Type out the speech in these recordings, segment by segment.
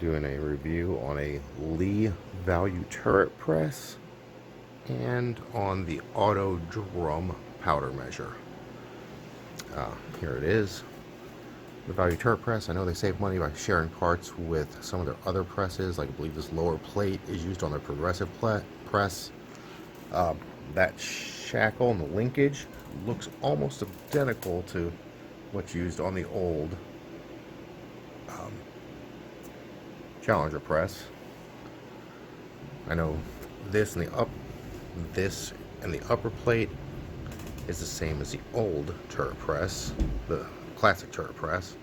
doing a review on a Lee value turret press and on the auto drum powder measure. Here it is. The value turret press, I know they save money by sharing parts with some of their other presses, like I believe this lower plate is used on their progressive press. That shackle and the linkage looks almost identical to what's used on the old Challenger press. I know this and the upper plate is the same as the old turret press, the classic turret press.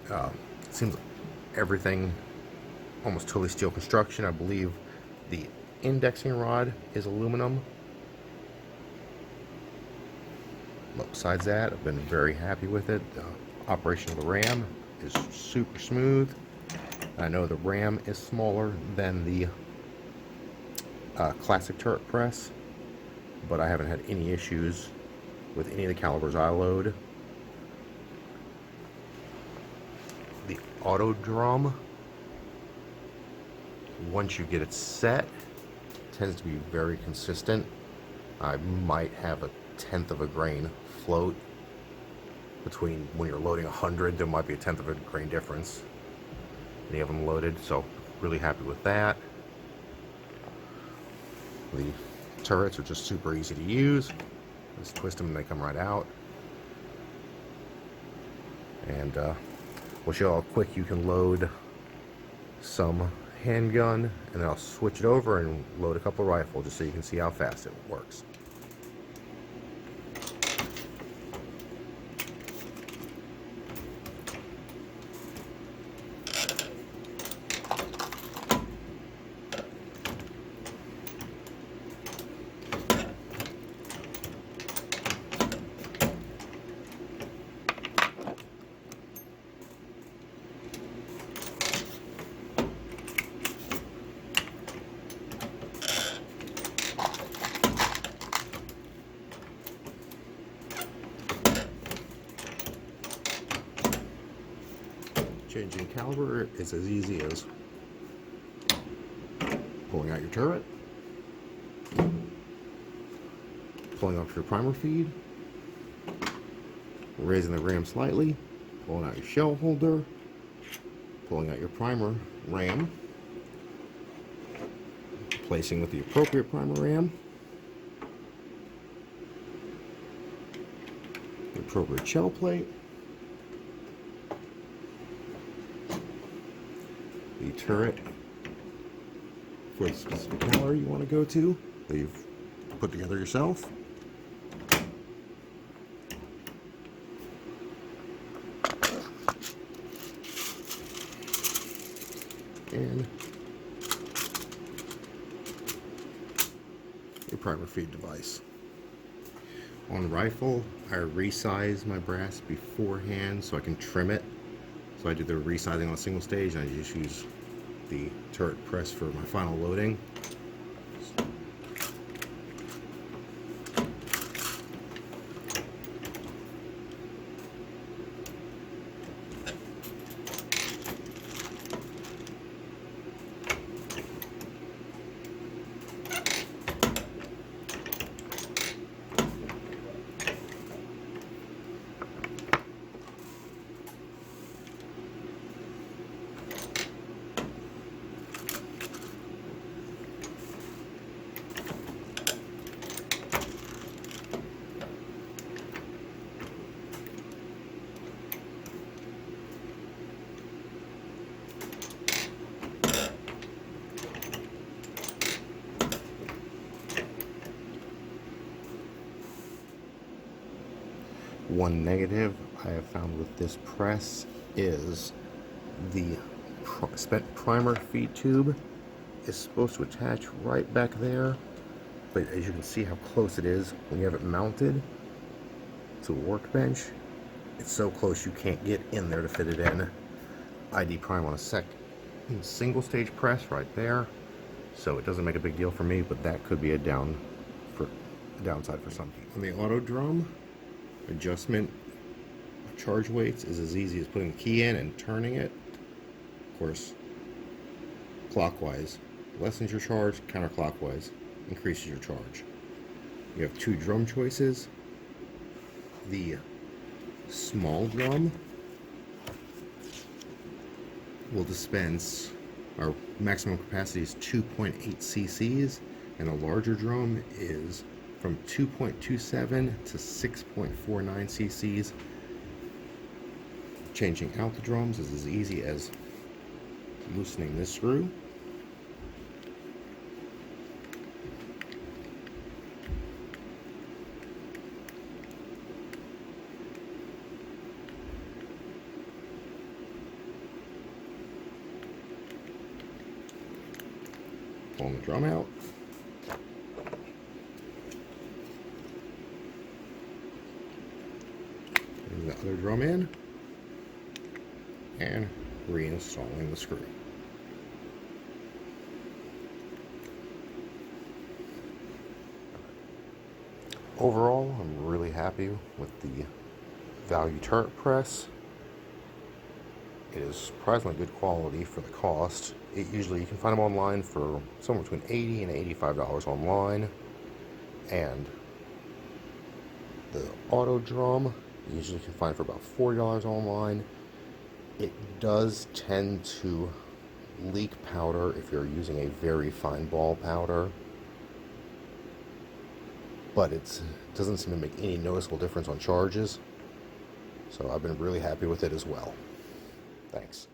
It seems like everything almost totally steel construction. I believe the indexing rod is aluminum. But besides that, I've been very happy with it. The operation of the ram is super smooth. I know the ram is smaller than the classic turret press, but I haven't had any issues with any of the calibers I load. The auto drum, once you get it set, tends to be very consistent. I might have a tenth of a grain float between when you're loading 100. There might be a tenth of a grain difference. Any of them loaded, so really happy with that. The turrets are just super easy to use. Just twist them and they come right out. And we'll show how quick you can load some handgun, and then I'll switch it over and load a couple of rifle just so you can see how fast it works. Changing caliber is as easy as pulling out your turret, pulling off your primer feed, raising the ram slightly, pulling out your shell holder, pulling out your primer ram, placing with the appropriate primer ram, the appropriate shell plate, the turret for the specific caliber you want to go to that you've put together yourself. And your primer feed device. On rifle, I resize my brass beforehand so I can trim it. So I do the resizing on a single stage, and I just use the turret press for my final loading. One negative I have found with this press is the spent primer feed tube is supposed to attach right back there, but as you can see how close it is when you have it mounted to a workbench, it's so close you can't get in there to fit it in. ID prime on a single stage press right there, so it doesn't make a big deal for me, but that could be a downside for some people. On the auto drum, adjustment of charge weights is as easy as putting the key in and turning it. Of course, clockwise lessens your charge, counterclockwise increases your charge. You have two drum choices. The small drum will dispense, our maximum capacity is 2.8 cc's, and a larger drum is from 2.27 to 6.49 cc's. Changing out the drums is as easy as loosening this screw. Pulling the drum out. Putting the other drum in. And reinstalling the screw. Overall, I'm really happy with the value turret press. It is surprisingly good quality for the cost. Usually you can find them online for somewhere between $80 and $85 online. And the auto drum, usually you can find for about $40 online. It does tend to leak powder if you're using a very fine ball powder, but it doesn't seem to make any noticeable difference on charges. So I've been really happy with it as well. Thanks.